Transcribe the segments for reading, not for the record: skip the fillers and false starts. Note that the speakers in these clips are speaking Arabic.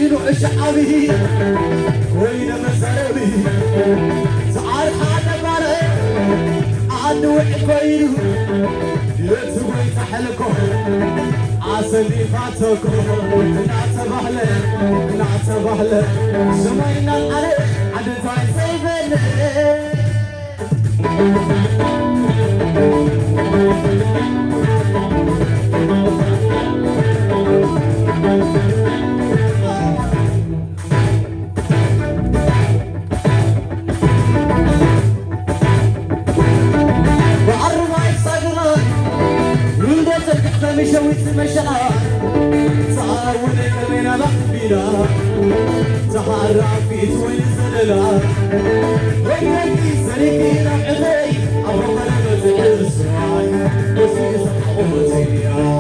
دينو شعبي وين مساربي تعال حاجة باري عنو عقيرو يتوي تحلكو عسلي فاتكو نعتبهله زمينا علي عدتاي سيبني مشويت مشاعر تعاون كمينا بحبينا تحرى في توين زللا وينكي سريكينا عذي أبغى نزل السواي وسي صحوتي يا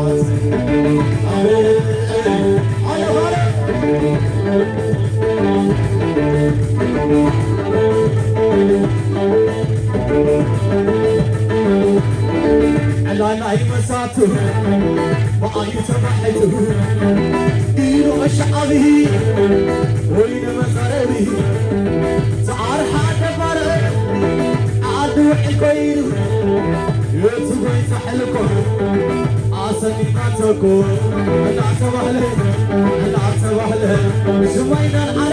أنا مساتو وأيو تبحتو دينو شعبي وين مساربي تعال حاجة باري عدو حكويرو يتوي تحلكو عسلي فاتكو نعتبهله زمينا